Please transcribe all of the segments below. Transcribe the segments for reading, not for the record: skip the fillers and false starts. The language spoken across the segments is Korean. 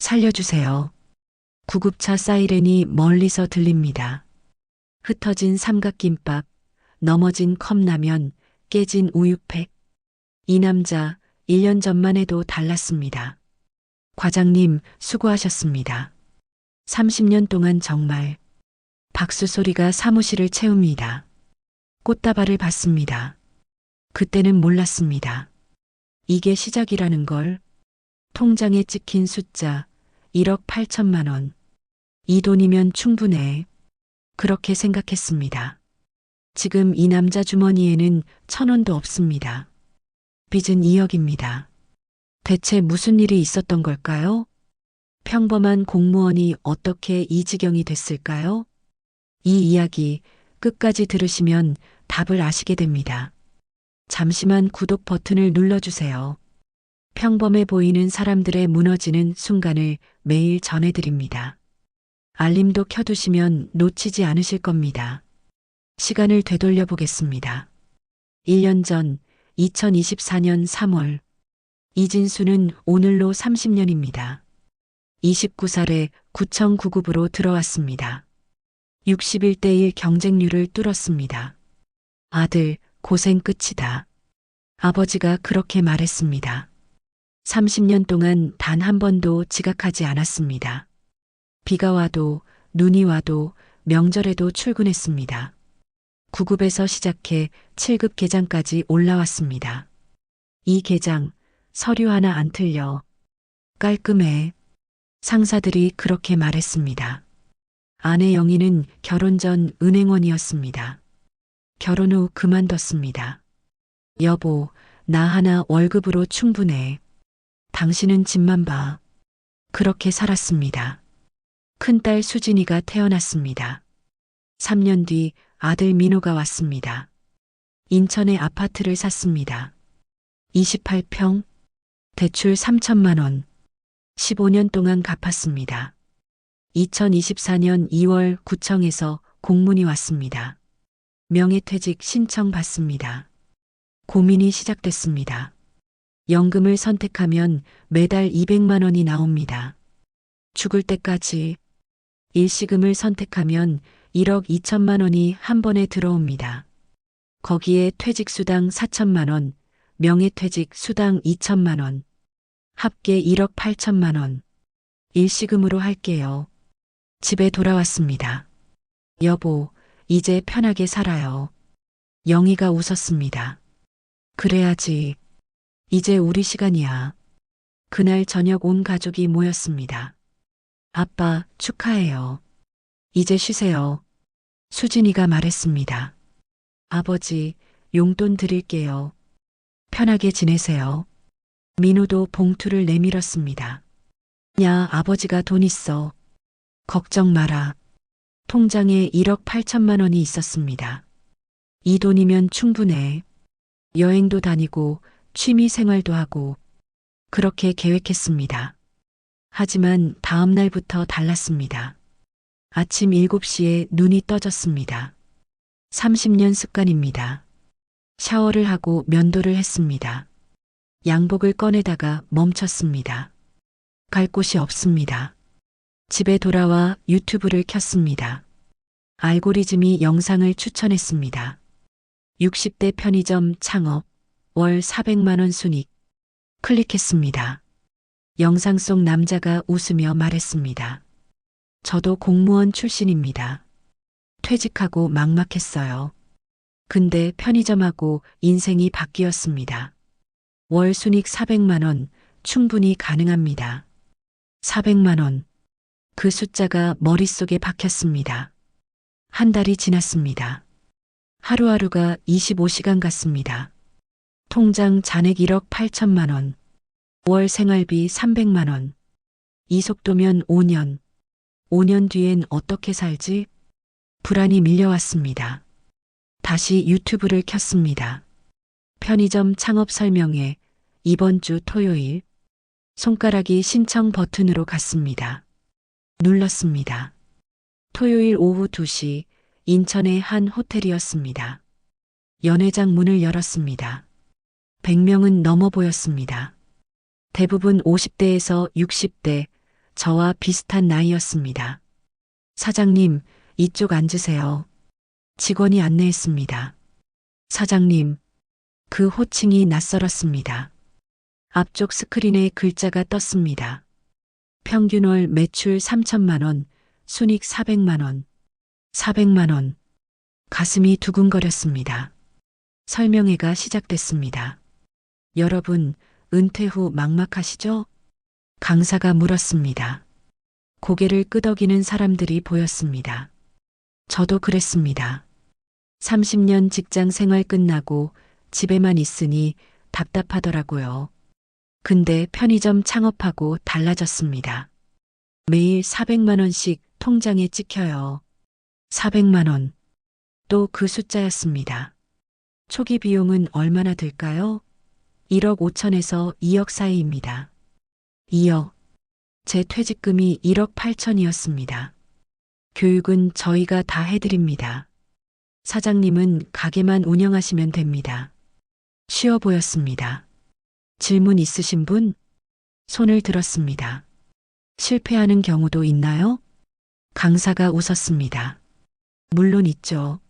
살려주세요. 구급차 사이렌이 멀리서 들립니다. 흩어진 삼각김밥, 넘어진 컵라면, 깨진 우유팩. 이 남자 1년 전만 해도 달랐습니다. 과장님, 수고하셨습니다. 30년 동안 정말. 박수 소리가 사무실을 채웁니다. 꽃다발을 받습니다. 그때는 몰랐습니다. 이게 시작이라는 걸. 통장에 찍힌 숫자 1억 8천만 원. 이 돈이면 충분해. 그렇게 생각했습니다. 지금 이 남자 주머니에는 1,000원도 없습니다. 빚은 2억입니다. 대체 무슨 일이 있었던 걸까요? 평범한 공무원이 어떻게 이 지경이 됐을까요? 이 이야기 끝까지 들으시면 답을 아시게 됩니다. 잠시만 구독 버튼을 눌러주세요. 평범해 보이는 사람들의 무너지는 순간을 매일 전해드립니다. 알림도 켜두시면 놓치지 않으실 겁니다. 시간을 되돌려 보겠습니다. 1년 전 2024년 3월 이진수는 오늘로 30년입니다. 29살에 구청 구급으로 들어왔습니다. 61대 1 경쟁률을 뚫었습니다. 아들, 고생 끝이다. 아버지가 그렇게 말했습니다. 30년 동안 단 한 번도 지각하지 않았습니다. 비가 와도 눈이 와도 명절에도 출근했습니다. 9급에서 시작해 7급 계장까지 올라왔습니다. 이 계장, 서류 하나 안 틀려. 깔끔해. 상사들이 그렇게 말했습니다. 아내 영희는 결혼 전 은행원이었습니다. 결혼 후 그만뒀습니다. 여보, 나 하나 월급으로 충분해. 당신은 집만 봐. 그렇게 살았습니다. 큰딸 수진이가 태어났습니다. 3년 뒤 아들 민호가 왔습니다. 인천에 아파트를 샀습니다. 28평, 대출 3천만 원, 15년 동안 갚았습니다. 2024년 2월 구청에서 공문이 왔습니다. 명예퇴직 신청 받습니다. 고민이 시작됐습니다. 연금을 선택하면 매달 200만 원이 나옵니다. 죽을 때까지. 일시금을 선택하면 1억 2천만 원이 한 번에 들어옵니다. 거기에 퇴직수당 4천만 원, 명예퇴직 수당 2천만 원, 합계 1억 8천만 원. 일시금으로 할게요. 집에 돌아왔습니다. 여보, 이제 편하게 살아요. 영희가 웃었습니다. 그래야지. 이제 우리 시간이야. 그날 저녁 온 가족이 모였습니다. 아빠, 축하해요. 이제 쉬세요. 수진이가 말했습니다. 아버지, 용돈 드릴게요. 편하게 지내세요. 민호도 봉투를 내밀었습니다. 야, 아버지가 돈 있어. 걱정 마라. 통장에 1억 8천만 원이 있었습니다. 이 돈이면 충분해. 여행도 다니고 취미 생활도 하고 그렇게 계획했습니다. 하지만 다음 날부터 달랐습니다. 아침 7시에 눈이 떠졌습니다. 30년 습관입니다. 샤워를 하고 면도를 했습니다. 양복을 꺼내다가 멈췄습니다. 갈 곳이 없습니다. 집에 돌아와 유튜브를 켰습니다. 알고리즘이 영상을 추천했습니다. 60대 편의점 창업, 월 400만 원 순익. 클릭했습니다. 영상 속 남자가 웃으며 말했습니다. 저도 공무원 출신입니다. 퇴직하고 막막했어요. 근데 편의점하고 인생이 바뀌었습니다. 월 순익 400만 원 충분히 가능합니다. 400만 원. 그 숫자가 머릿속에 박혔습니다. 한 달이 지났습니다. 하루하루가 25시간 같습니다. 통장 잔액 1억 8천만 원. 월 생활비 300만 원. 이 속도면 5년. 5년 뒤엔 어떻게 살지? 불안이 밀려왔습니다. 다시 유튜브를 켰습니다. 편의점 창업 설명회 이번 주 토요일. 손가락이 신청 버튼으로 갔습니다. 눌렀습니다. 토요일 오후 2시 인천의 한 호텔이었습니다. 연회장 문을 열었습니다. 100명은 넘어 보였습니다. 대부분 50대에서 60대, 저와 비슷한 나이였습니다. 사장님, 이쪽 앉으세요. 직원이 안내했습니다. 사장님, 그 호칭이 낯설었습니다. 앞쪽 스크린에 글자가 떴습니다. 평균월 매출 3천만 원, 순익 400만 원. 400만 원. 가슴이 두근거렸습니다. 설명회가 시작됐습니다. 여러분, 은퇴 후 막막하시죠? 강사가 물었습니다. 고개를 끄덕이는 사람들이 보였습니다. 저도 그랬습니다. 30년 직장 생활 끝나고 집에만 있으니 답답하더라고요. 근데 편의점 창업하고 달라졌습니다. 매일 400만 원씩 통장에 찍혀요. 400만 원. 또 그 숫자였습니다. 초기 비용은 얼마나 들까요? 1억 5천에서 2억 사이입니다. 2억. 제 퇴직금이 1억 8천이었습니다. 교육은 저희가 다 해드립니다. 사장님은 가게만 운영하시면 됩니다. 쉬워 보였습니다. 질문 있으신 분? 손을 들었습니다. 실패하는 경우도 있나요? 강사가 웃었습니다. 물론 있죠.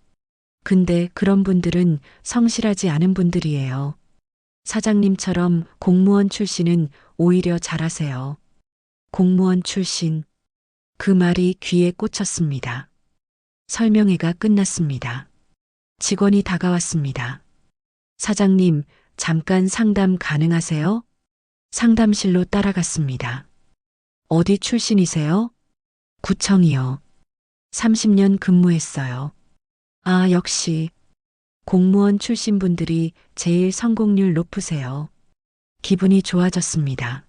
근데 그런 분들은 성실하지 않은 분들이에요. 사장님처럼 공무원 출신은 오히려 잘하세요. 공무원 출신. 그 말이 귀에 꽂혔습니다. 설명회가 끝났습니다. 직원이 다가왔습니다. 사장님, 잠깐 상담 가능하세요? 상담실로 따라갔습니다. 어디 출신이세요? 구청이요. 30년 근무했어요. 아, 역시. 공무원 출신 분들이 제일 성공률 높으세요. 기분이 좋아졌습니다.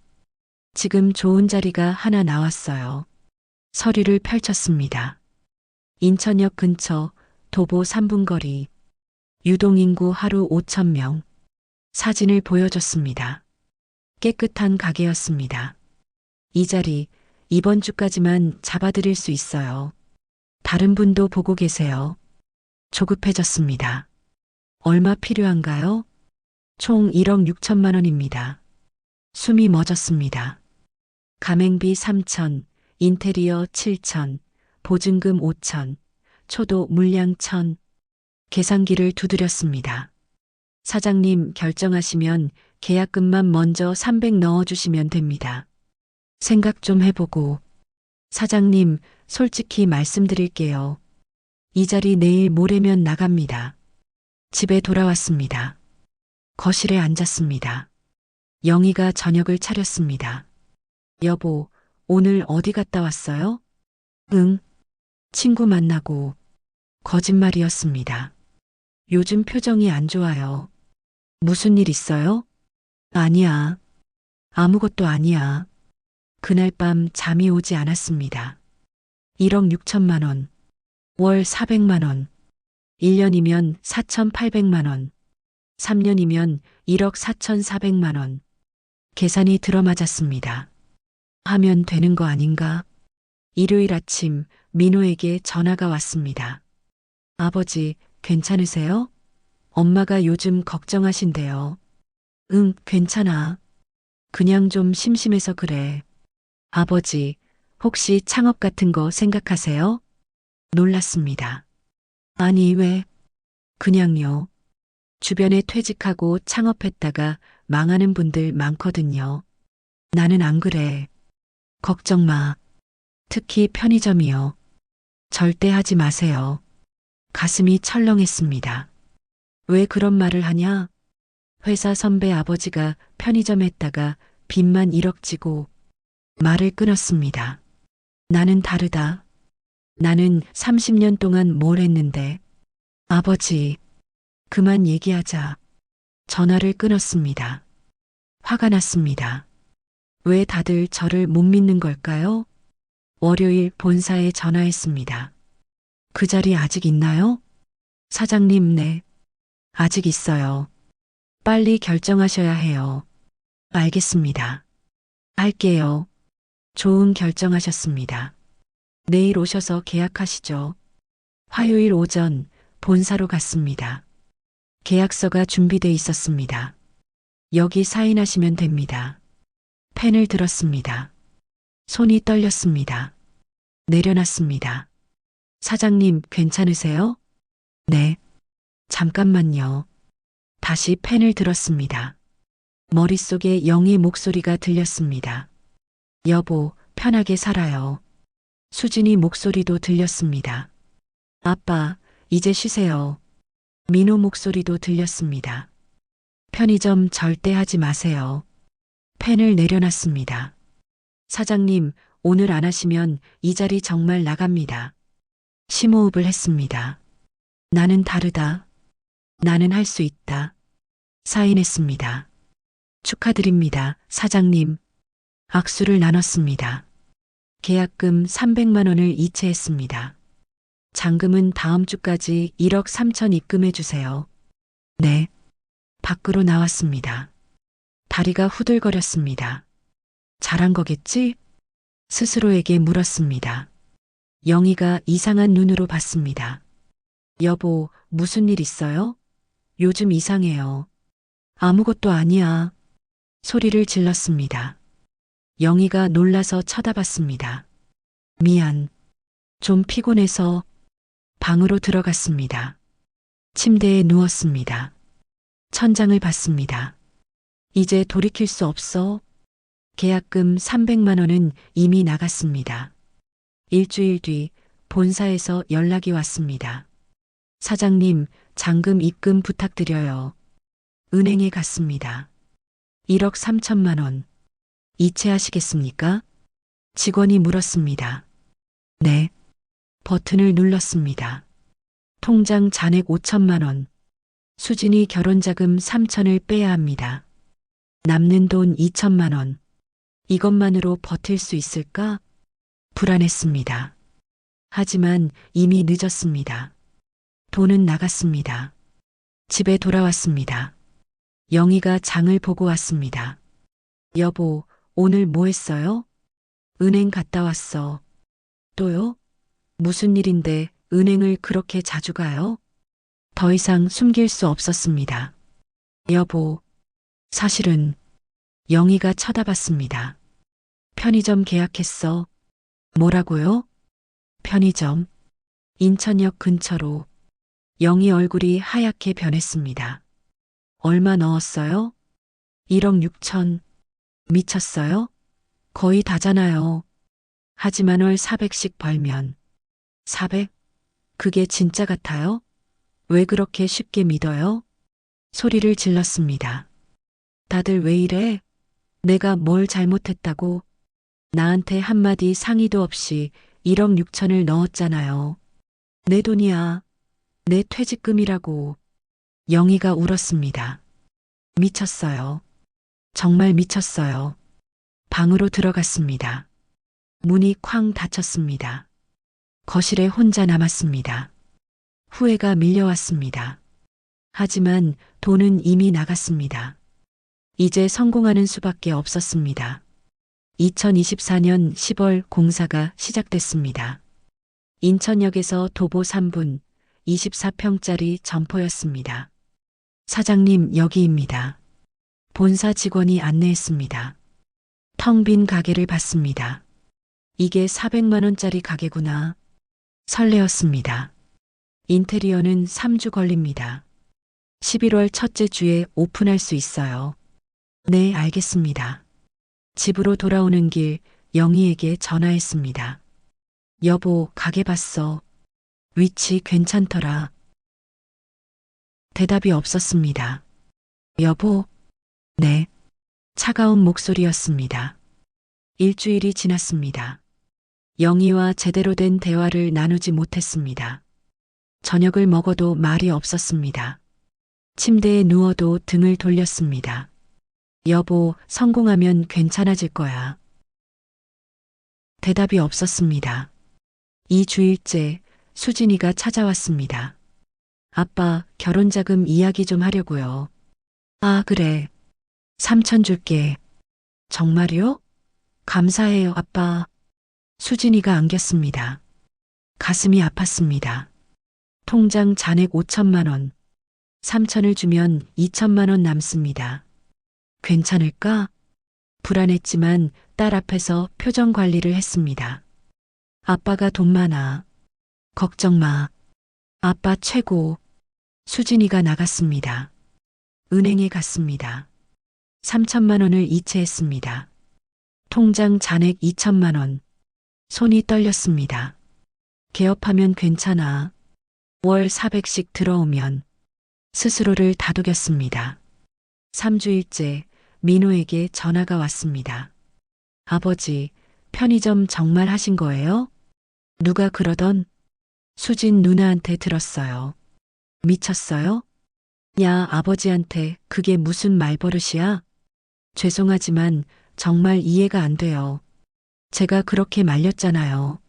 지금 좋은 자리가 하나 나왔어요. 서류를 펼쳤습니다. 인천역 근처 도보 3분 거리. 유동인구 하루 5천 명. 사진을 보여줬습니다. 깨끗한 가게였습니다. 이 자리 이번 주까지만 잡아드릴 수 있어요. 다른 분도 보고 계세요. 조급해졌습니다. 얼마 필요한가요? 총 1억 6천만 원입니다. 숨이 멎었습니다. 가맹비 3천, 인테리어 7천, 보증금 5천, 초도 물량 1,000. 계산기를 두드렸습니다. 사장님 결정하시면 계약금만 먼저 300 넣어주시면 됩니다. 생각 좀 해보고. 사장님, 솔직히 말씀드릴게요. 이 자리 내일 모레면 나갑니다. 집에 돌아왔습니다. 거실에 앉았습니다. 영희가 저녁을 차렸습니다. 여보, 오늘 어디 갔다 왔어요? 응. 친구 만나고. 거짓말이었습니다. 요즘 표정이 안 좋아요. 무슨 일 있어요? 아니야. 아무것도 아니야. 그날 밤 잠이 오지 않았습니다. 1억 6천만 원. 월 400만 원. 1년이면 4,800만 원. 3년이면 1억 4,400만 원. 계산이 들어맞았습니다. 하면 되는 거 아닌가? 일요일 아침 민호에게 전화가 왔습니다. 아버지, 괜찮으세요? 엄마가 요즘 걱정하신대요. 응, 괜찮아. 그냥 좀 심심해서 그래. 아버지, 혹시 창업 같은 거 생각하세요? 놀랐습니다. 아니, 왜? 그냥요. 주변에 퇴직하고 창업했다가 망하는 분들 많거든요. 나는 안 그래. 걱정 마. 특히 편의점이요. 절대 하지 마세요. 가슴이 철렁했습니다. 왜 그런 말을 하냐? 회사 선배 아버지가 편의점 했다가 빚만 1억 지고. 말을 끊었습니다. 나는 다르다. 나는 30년 동안 뭘 했는데. 아버지, 그만 얘기하자. 전화를 끊었습니다. 화가 났습니다. 왜 다들 저를 못 믿는 걸까요? 월요일 본사에 전화했습니다. 그 자리 아직 있나요? 사장님, 네. 아직 있어요. 빨리 결정하셔야 해요. 알겠습니다. 할게요. 좋은 결정하셨습니다. 내일 오셔서 계약하시죠. 화요일 오전 본사로 갔습니다. 계약서가 준비돼 있었습니다. 여기 사인하시면 됩니다. 펜을 들었습니다. 손이 떨렸습니다. 내려놨습니다. 사장님, 괜찮으세요? 네. 잠깐만요. 다시 펜을 들었습니다. 머릿속에 영희의 목소리가 들렸습니다. 여보, 편하게 살아요. 수진이 목소리도 들렸습니다. 아빠, 이제 쉬세요. 민호 목소리도 들렸습니다. 편의점 절대 하지 마세요. 펜을 내려놨습니다. 사장님, 오늘 안 하시면 이 자리 정말 나갑니다. 심호흡을 했습니다. 나는 다르다. 나는 할 수 있다. 사인했습니다. 축하드립니다, 사장님. 악수를 나눴습니다. 계약금 300만 원을 이체했습니다. 잔금은 다음 주까지 1억 3천 입금해 주세요. 네. 밖으로 나왔습니다. 다리가 후들거렸습니다. 잘한 거겠지? 스스로에게 물었습니다. 영희가 이상한 눈으로 봤습니다. 여보, 무슨 일 있어요? 요즘 이상해요. 아무것도 아니야. 소리를 질렀습니다. 영희가 놀라서 쳐다봤습니다. 미안. 좀 피곤해서 방으로 들어갔습니다. 침대에 누웠습니다. 천장을 봤습니다. 이제 돌이킬 수 없어. 계약금 300만 원은 이미 나갔습니다. 일주일 뒤 본사에서 연락이 왔습니다. 사장님, 잔금 입금 부탁드려요. 은행에 갔습니다. 1억 3천만 원. 이체하시겠습니까? 직원이 물었습니다. 네. 버튼을 눌렀습니다. 통장 잔액 5천만 원. 수진이 결혼자금 3천을 빼야 합니다. 남는 돈 2천만 원. 이것만으로 버틸 수 있을까? 불안했습니다. 하지만 이미 늦었습니다. 돈은 나갔습니다. 집에 돌아왔습니다. 영희가 장을 보고 왔습니다. 여보, 오늘 뭐 했어요? 은행 갔다 왔어. 또요? 무슨 일인데 은행을 그렇게 자주 가요? 더 이상 숨길 수 없었습니다. 여보, 사실은 영희가 쳐다봤습니다. 편의점 계약했어. 뭐라고요? 편의점. 인천역 근처로. 영희 얼굴이 하얗게 변했습니다. 얼마 넣었어요? 1억 6천. 미쳤어요? 거의 다잖아요. 하지만 월 400씩 벌면. 400? 그게 진짜 같아요? 왜 그렇게 쉽게 믿어요? 소리를 질렀습니다. 다들 왜 이래? 내가 뭘 잘못했다고? 나한테 한마디 상의도 없이 1억 6천을 넣었잖아요. 내 돈이야. 내 퇴직금이라고. 영희가 울었습니다. 미쳤어요. 정말 미쳤어요. 방으로 들어갔습니다. 문이 쾅 닫혔습니다. 거실에 혼자 남았습니다. 후회가 밀려왔습니다. 하지만 돈은 이미 나갔습니다. 이제 성공하는 수밖에 없었습니다. 2024년 10월 공사가 시작됐습니다. 인천역에서 도보 3분, 24평짜리 점포였습니다. 사장님, 여기입니다. 본사 직원이 안내했습니다. 텅 빈 가게를 봤습니다. 이게 400만 원짜리 가게구나. 설레었습니다. 인테리어는 3주 걸립니다. 11월 첫째 주에 오픈할 수 있어요. 네, 알겠습니다. 집으로 돌아오는 길 영희에게 전화했습니다. 여보, 가게 봤어. 위치 괜찮더라. 대답이 없었습니다. 여보? 네. 차가운 목소리였습니다. 일주일이 지났습니다. 영희와 제대로 된 대화를 나누지 못했습니다. 저녁을 먹어도 말이 없었습니다. 침대에 누워도 등을 돌렸습니다. 여보, 성공하면 괜찮아질 거야. 대답이 없었습니다. 2주일째 수진이가 찾아왔습니다. 아빠, 결혼자금 이야기 좀 하려고요. 아, 그래. 3천 줄게. 정말요? 감사해요, 아빠. 수진이가 안겼습니다. 가슴이 아팠습니다. 통장 잔액 5천만 원. 3천을 주면 2천만 원 남습니다. 괜찮을까? 불안했지만 딸 앞에서 표정 관리를 했습니다. 아빠가 돈 많아. 걱정 마. 아빠 최고. 수진이가 나갔습니다. 은행에 갔습니다. 3천만 원을 이체했습니다. 통장 잔액 2천만 원. 손이 떨렸습니다. 개업하면 괜찮아. 월 400씩 들어오면. 스스로를 다독였습니다. 3주일째 민호에게 전화가 왔습니다. 아버지, 편의점 정말 하신 거예요? 누가 그러던? 수진 누나한테 들었어요. 미쳤어요? 야, 아버지한테 그게 무슨 말버릇이야? 죄송하지만 정말 이해가 안 돼요. 제가 그렇게 말렸잖아요.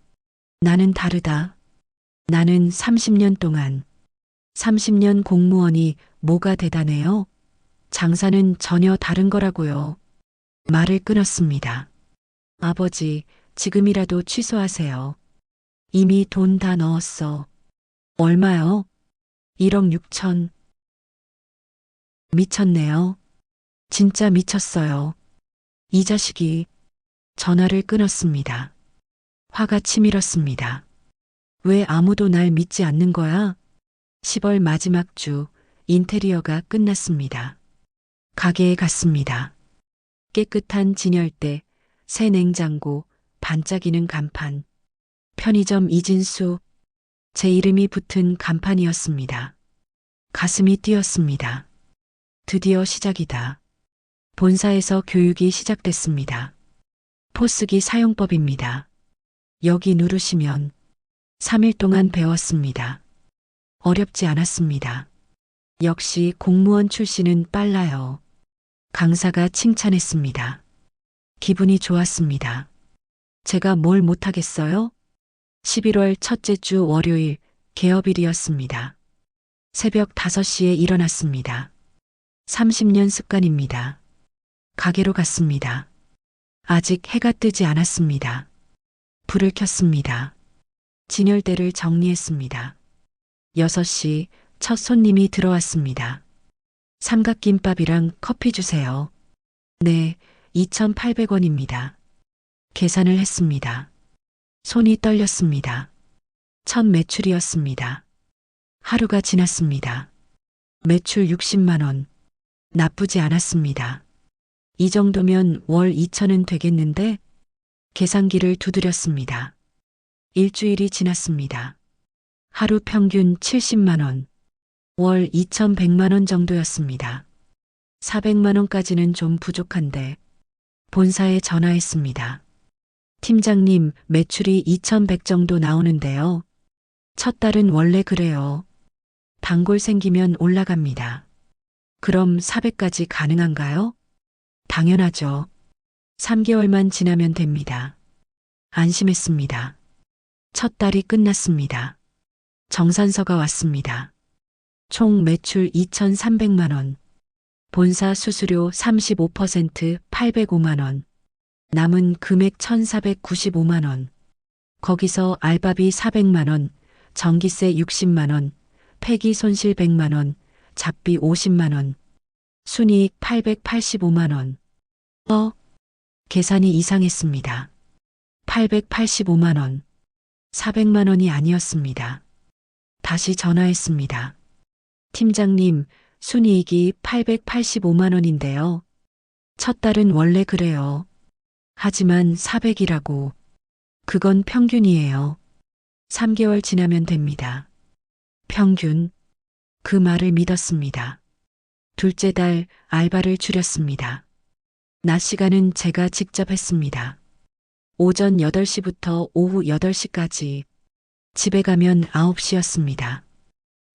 나는 다르다. 나는 30년 동안 30년 공무원이 뭐가 대단해요? 장사는 전혀 다른 거라고요. 말을 끊었습니다. 아버지, 지금이라도 취소하세요. 이미 돈 다 넣었어. 얼마요? 1억 6천. 미쳤네요. 진짜 미쳤어요. 이 자식이. 전화를 끊었습니다. 화가 치밀었습니다. 왜 아무도 날 믿지 않는 거야? 10월 마지막 주 인테리어가 끝났습니다. 가게에 갔습니다. 깨끗한 진열대, 새 냉장고, 반짝이는 간판. 편의점 이진수. 제 이름이 붙은 간판이었습니다. 가슴이 뛰었습니다. 드디어 시작이다. 본사에서 교육이 시작됐습니다. 포스기 사용법입니다. 여기 누르시면 3일 동안 배웠습니다. 어렵지 않았습니다. 역시 공무원 출신은 빨라요. 강사가 칭찬했습니다. 기분이 좋았습니다. 제가 뭘 못하겠어요? 11월 첫째 주 월요일 개업일이었습니다. 새벽 5시에 일어났습니다. 30년 습관입니다. 가게로 갔습니다. 아직 해가 뜨지 않았습니다. 불을 켰습니다. 진열대를 정리했습니다. 6시 첫 손님이 들어왔습니다. 삼각김밥이랑 커피 주세요. 네, 2,800원입니다. 계산을 했습니다. 손이 떨렸습니다. 첫 매출이었습니다. 하루가 지났습니다. 매출 60만 원. 나쁘지 않았습니다. 이 정도면 월 2천은 되겠는데? 계산기를 두드렸습니다. 일주일이 지났습니다. 하루 평균 70만 원. 월 2,100만 원 정도였습니다. 400만 원까지는 좀 부족한데 본사에 전화했습니다. 팀장님, 매출이 2,100 정도 나오는데요. 첫 달은 원래 그래요. 단골 생기면 올라갑니다. 그럼 400까지 가능한가요? 당연하죠. 3개월만 지나면 됩니다. 안심했습니다. 첫 달이 끝났습니다. 정산서가 왔습니다. 총 매출 2,300만 원. 본사 수수료 35% 805만 원. 남은 금액 1,495만 원. 거기서 알바비 400만 원, 전기세 60만 원, 폐기 손실 100만 원, 잡비 50만 원. 순이익 885만 원. 계산이 이상했습니다. 885만 원. 400만 원이 아니었습니다. 다시 전화했습니다. 팀장님, 순이익이 885만 원인데요. 첫 달은 원래 그래요. 하지만 400이라고. 그건 평균이에요. 3개월 지나면 됩니다. 평균. 그 말을 믿었습니다. 둘째 달 알바를 줄였습니다. 낮 시간은 제가 직접 했습니다. 오전 8시부터 오후 8시까지. 집에 가면 9시였습니다.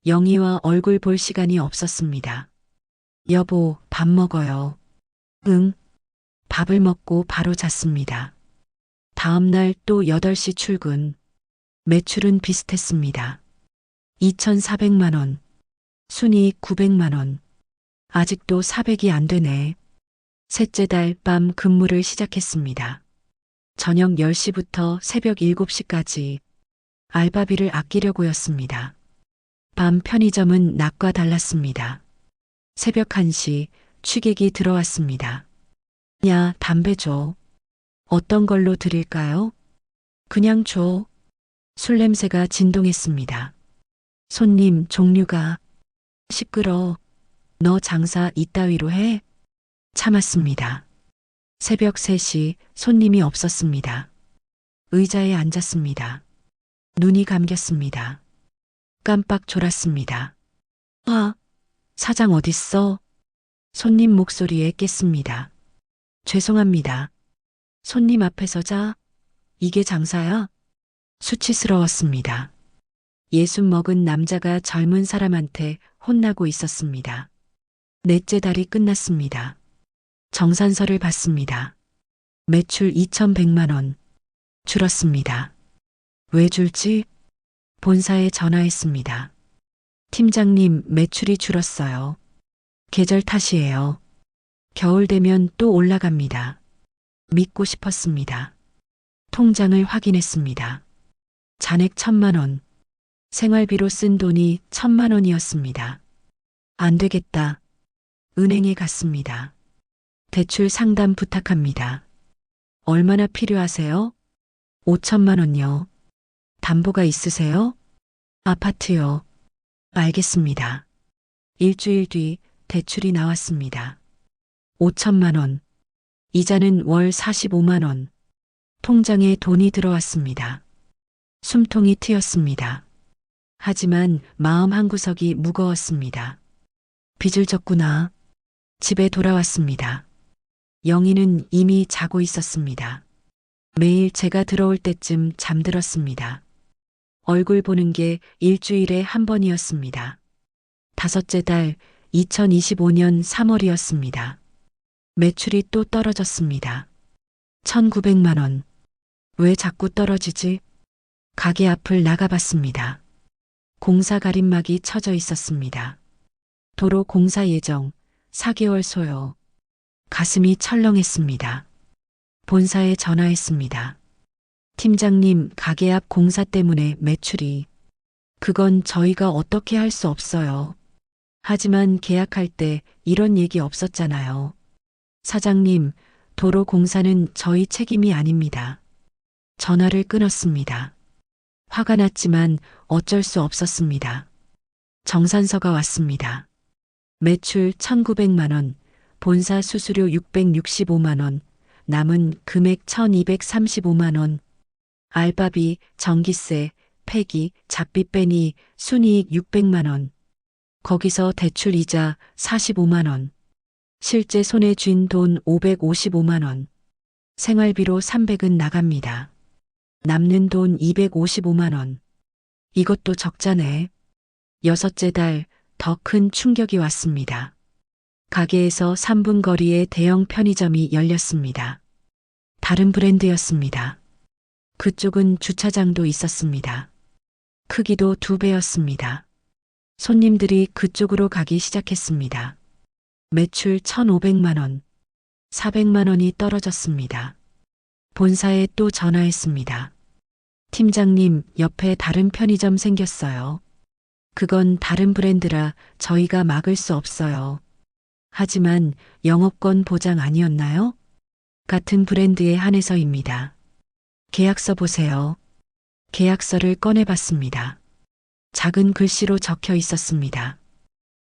영희와 얼굴 볼 시간이 없었습니다. 여보, 밥 먹어요. 응. 밥을 먹고 바로 잤습니다. 다음 날 또 8시 출근. 매출은 비슷했습니다. 2,400만 원. 순이익 900만 원. 아직도 400이 안 되네. 셋째 달 밤 근무를 시작했습니다. 저녁 10시부터 새벽 7시까지. 알바비를 아끼려고였습니다. 밤 편의점은 낮과 달랐습니다. 새벽 1시 취객이 들어왔습니다. 야, 담배 줘. 어떤 걸로 드릴까요? 그냥 줘. 술 냄새가 진동했습니다. 손님, 종류가. 시끄러. 너 장사 이따위로 해? 참았습니다. 새벽 3시 손님이 없었습니다. 의자에 앉았습니다. 눈이 감겼습니다. 깜빡 졸았습니다. 아, 사장 어딨어? 손님 목소리에 깼습니다. 죄송합니다. 손님 앞에서 자. 이게 장사야? 수치스러웠습니다. 60 먹은 남자가 젊은 사람한테 혼나고 있었습니다. 넷째 달이 끝났습니다. 정산서를 받습니다. 매출 2,100만 원. 줄었습니다. 왜 줄지? 본사에 전화했습니다. 팀장님, 매출이 줄었어요. 계절 탓이에요. 겨울 되면 또 올라갑니다. 믿고 싶었습니다. 통장을 확인했습니다. 잔액 1,000만 원. 생활비로 쓴 돈이 1,000만 원이었습니다. 안 되겠다. 은행에 갔습니다. 대출 상담 부탁합니다. 얼마나 필요하세요? 5,000만 원요. 담보가 있으세요? 아파트요. 알겠습니다. 일주일 뒤 대출이 나왔습니다. 5,000만 원. 이자는 월 45만 원. 통장에 돈이 들어왔습니다. 숨통이 트였습니다. 하지만 마음 한구석이 무거웠습니다. 빚을 졌구나. 집에 돌아왔습니다. 영희는 이미 자고 있었습니다. 매일 제가 들어올 때쯤 잠들었습니다. 얼굴 보는 게 일주일에 한 번이었습니다. 다섯째 달 2025년 3월이었습니다. 매출이 또 떨어졌습니다. 1,900만 원. 왜 자꾸 떨어지지? 가게 앞을 나가봤습니다. 공사 가림막이 쳐져 있었습니다. 도로 공사 예정 4개월 소요. 가슴이 철렁했습니다. 본사에 전화했습니다. 팀장님, 가게 앞 공사 때문에 매출이. 그건 저희가 어떻게 할 수 없어요. 하지만 계약할 때 이런 얘기 없었잖아요. 사장님, 도로 공사는 저희 책임이 아닙니다. 전화를 끊었습니다. 화가 났지만 어쩔 수 없었습니다. 정산서가 왔습니다. 매출 1,900만 원, 본사 수수료 665만 원, 남은 금액 1,235만 원, 알바비, 전기세, 폐기, 잡비 빼니 순이익 600만 원, 거기서 대출 이자 45만 원, 실제 손에 쥔 돈 555만 원, 생활비로 300은 나갑니다. 남는 돈 255만 원. 이것도 적자네. 여섯째 달 더 큰 충격이 왔습니다. 가게에서 3분 거리에 대형 편의점이 열렸습니다. 다른 브랜드였습니다. 그쪽은 주차장도 있었습니다. 크기도 2배였습니다. 손님들이 그쪽으로 가기 시작했습니다. 매출 1,500만 원, 400만 원이 떨어졌습니다. 본사에 또 전화했습니다. 팀장님, 옆에 다른 편의점 생겼어요. 그건 다른 브랜드라 저희가 막을 수 없어요. 하지만 영업권 보장 아니었나요? 같은 브랜드에 한해서입니다. 계약서 보세요. 계약서를 꺼내봤습니다. 작은 글씨로 적혀 있었습니다.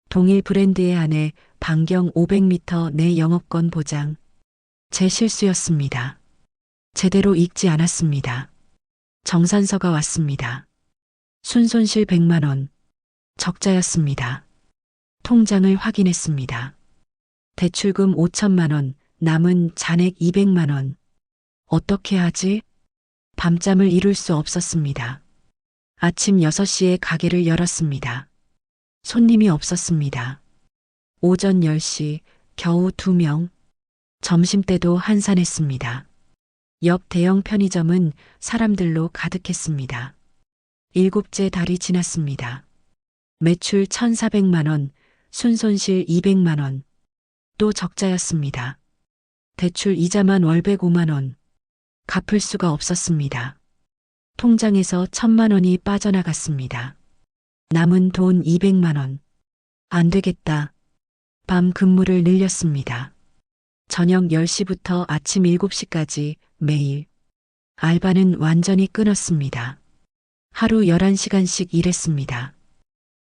동일 브랜드에 한해 반경 500m 내 영업권 보장. 제 실수였습니다. 제대로 읽지 않았습니다. 정산서가 왔습니다. 순손실 100만 원. 적자였습니다. 통장을 확인했습니다. 대출금 5천만 원, 남은 잔액 200만 원. 어떻게 하지? 밤잠을 이룰 수 없었습니다. 아침 6시에 가게를 열었습니다. 손님이 없었습니다. 오전 10시, 겨우 2명. 점심때도 한산했습니다. 옆 대형 편의점은 사람들로 가득했습니다. 7째 달이 지났습니다. 매출 1,400만 원, 순손실 200만 원. 또 적자였습니다. 대출 이자만 월 105만 원. 갚을 수가 없었습니다. 통장에서 1,000만 원이 빠져나갔습니다. 남은 돈 200만 원. 안 되겠다. 밤 근무를 늘렸습니다. 저녁 10시부터 아침 7시까지 매일. 알바는 완전히 끊었습니다. 하루 11시간씩 일했습니다.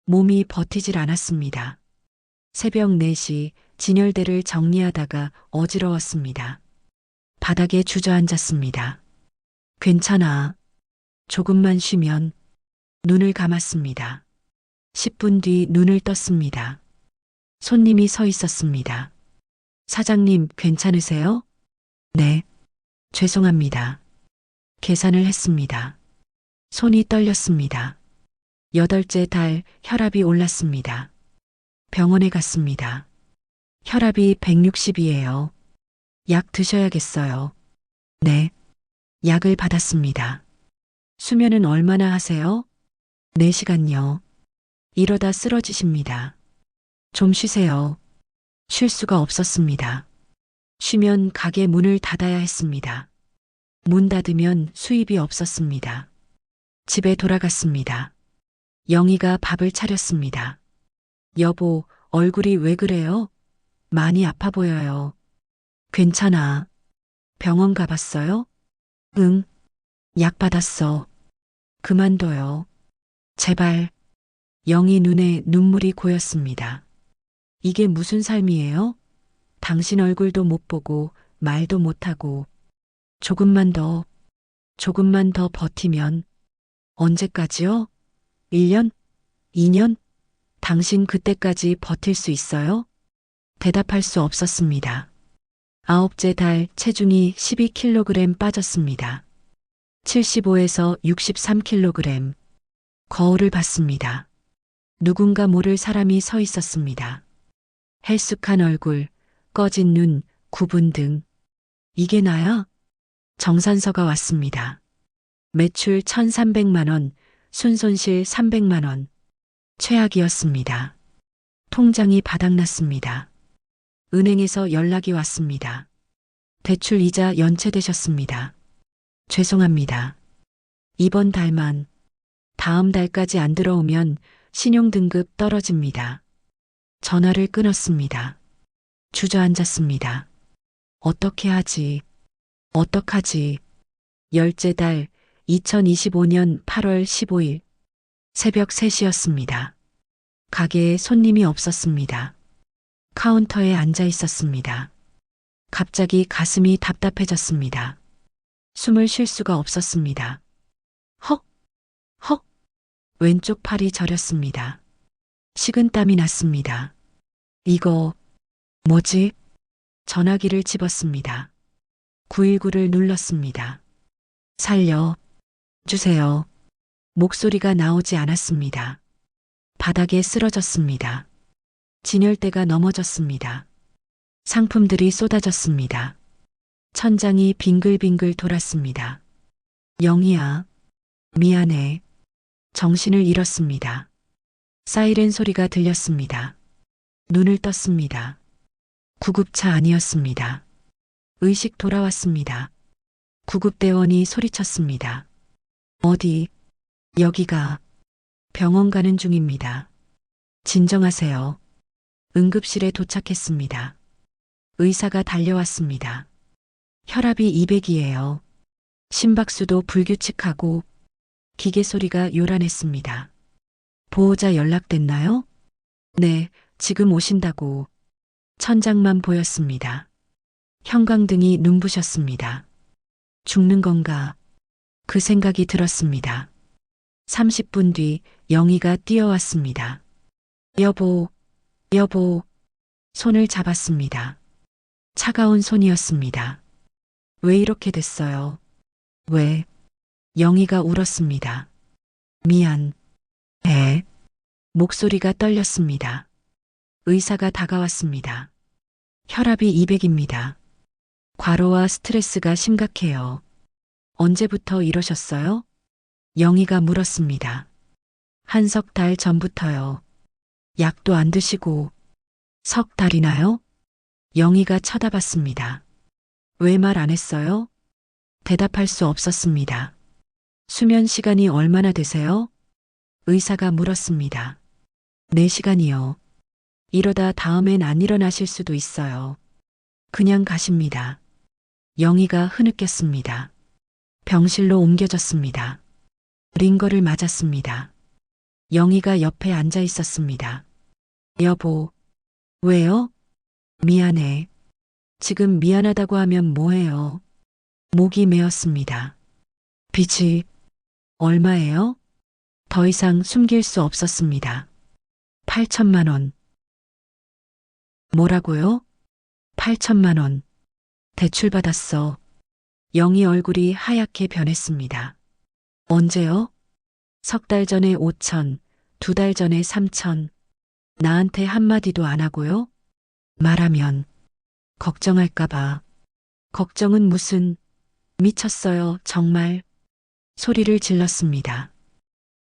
몸이 버티질 않았습니다. 새벽 4시 진열대를 정리하다가 어지러웠습니다. 바닥에 주저앉았습니다. 괜찮아. 조금만 쉬면. 눈을 감았습니다. 10분 뒤 눈을 떴습니다. 손님이 서 있었습니다. 사장님, 괜찮으세요? 네. 죄송합니다. 계산을 했습니다. 손이 떨렸습니다. 8째 달 혈압이 올랐습니다. 병원에 갔습니다. 혈압이 160이에요. 약 드셔야겠어요. 네. 약을 받았습니다. 수면은 얼마나 하세요? 4시간요. 이러다 쓰러지십니다. 좀 쉬세요. 쉴 수가 없었습니다. 쉬면 가게 문을 닫아야 했습니다. 문 닫으면 수입이 없었습니다. 집에 돌아갔습니다. 영희가 밥을 차렸습니다. 여보, 얼굴이 왜 그래요? 많이 아파 보여요. 괜찮아. 병원 가봤어요? 응. 약 받았어. 그만둬요. 제발. 영희 눈에 눈물이 고였습니다. 이게 무슨 삶이에요? 당신 얼굴도 못 보고 말도 못하고. 조금만 더 버티면. 언제까지요? 1년? 2년? 당신 그때까지 버틸 수 있어요? 대답할 수 없었습니다. 9째 달 체중이 12kg 빠졌습니다. 75에서 63kg. 거울을 봤습니다. 누군가 모를 사람이 서 있었습니다. 헬쑥한 얼굴, 꺼진 눈, 굽은 등. 이게 나야? 정산서가 왔습니다. 매출 1,300만 원, 순손실 300만 원. 최악이었습니다. 통장이 바닥났습니다. 은행에서 연락이 왔습니다. 대출 이자 연체되셨습니다. 죄송합니다. 이번 달만. 다음 달까지 안 들어오면 신용등급 떨어집니다. 전화를 끊었습니다. 주저앉았습니다. 어떻게 하지? 어떡하지? 10째 달 2025년 8월 15일 새벽 3시였습니다. 가게에 손님이 없었습니다. 카운터에 앉아 있었습니다. 갑자기 가슴이 답답해졌습니다. 숨을 쉴 수가 없었습니다. 헉! 헉! 왼쪽 팔이 저렸습니다. 식은땀이 났습니다. 이거 뭐지? 전화기를 집었습니다. 919를 눌렀습니다. 살려 주세요. 목소리가 나오지 않았습니다. 바닥에 쓰러졌습니다. 진열대가 넘어졌습니다. 상품들이 쏟아졌습니다. 천장이 빙글빙글 돌았습니다. 영희야, 미안해. 정신을 잃었습니다. 사이렌 소리가 들렸습니다. 눈을 떴습니다. 구급차 아니었습니다. 의식 돌아왔습니다. 구급대원이 소리쳤습니다. 어디? 여기가. 병원 가는 중입니다. 진정하세요. 응급실에 도착했습니다. 의사가 달려왔습니다. 혈압이 200이에요. 심박수도 불규칙하고 기계 소리가 요란했습니다. 보호자 연락됐나요? 네, 지금 오신다고. 천장만 보였습니다. 형광등이 눈부셨습니다. 죽는 건가? 그 생각이 들었습니다. 30분 뒤 영희가 뛰어왔습니다. 여보, 여보. 손을 잡았습니다. 차가운 손이었습니다. 왜 이렇게 됐어요? 왜? 영희가 울었습니다. 미안. 에? 목소리가 떨렸습니다. 의사가 다가왔습니다. 혈압이 200입니다. 과로와 스트레스가 심각해요. 언제부터 이러셨어요? 영희가 물었습니다. 한 석 달 전부터요. 약도 안 드시고. 석 달이나요? 영희가 쳐다봤습니다. 왜 말 안 했어요? 대답할 수 없었습니다. 수면 시간이 얼마나 되세요? 의사가 물었습니다. 4시간이요. 이러다 다음엔 안 일어나실 수도 있어요. 그냥 가십니다. 영희가 흐느꼈습니다. 병실로 옮겨졌습니다. 링거를 맞았습니다. 영희가 옆에 앉아 있었습니다. 여보, 왜요? 미안해. 지금 미안하다고 하면 뭐해요? 목이 메었습니다. 빚이 얼마예요? 더 이상 숨길 수 없었습니다. 8천만 원. 뭐라고요? 8천만 원. 대출받았어. 영희 얼굴이 하얗게 변했습니다. 언제요? 석 달 전에 5천, 2달 전에 3천. 나한테 한마디도 안 하고요? 말하면 걱정할까봐. 걱정은 무슨, 미쳤어요, 정말. 소리를 질렀습니다.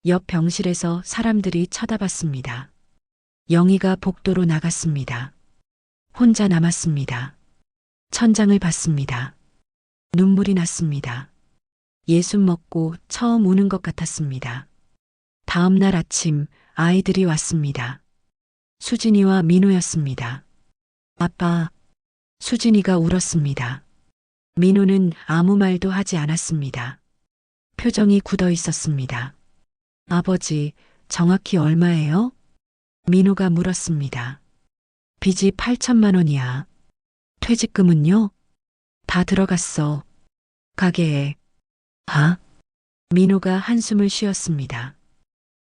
옆 병실에서 사람들이 쳐다봤습니다. 영희가 복도로 나갔습니다. 혼자 남았습니다. 천장을 봤습니다. 눈물이 났습니다. 예순 먹고 처음 우는 것 같았습니다. 다음 날 아침 아이들이 왔습니다. 수진이와 민호였습니다. 아빠, 수진이가 울었습니다. 민호는 아무 말도 하지 않았습니다. 표정이 굳어 있었습니다. 아버지, 정확히 얼마예요? 민호가 물었습니다. 빚이 8천만 원이야. 퇴직금은요? 다 들어갔어. 가게에. 아? 민호가 한숨을 쉬었습니다.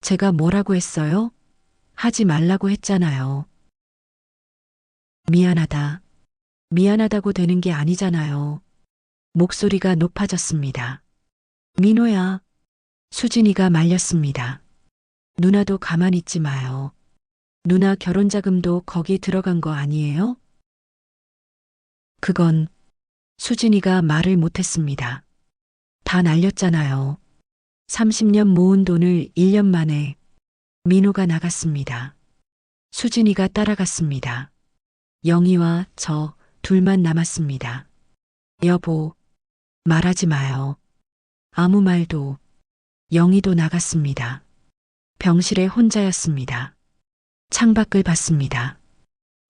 제가 뭐라고 했어요? 하지 말라고 했잖아요. 미안하다. 미안하다고 되는 게 아니잖아요. 목소리가 높아졌습니다. 민호야. 수진이가 말렸습니다. 누나도 가만히 있지 마요. 누나 결혼자금도 거기 들어간 거 아니에요? 그건 수진이가 말을 못했습니다. 다 날렸잖아요. 30년 모은 돈을 1년 만에. 민호가 나갔습니다. 수진이가 따라갔습니다. 영희와 저 둘만 남았습니다. 여보, 말하지 마요. 아무 말도. 영희도 나갔습니다. 병실에 혼자였습니다. 창밖을 봤습니다.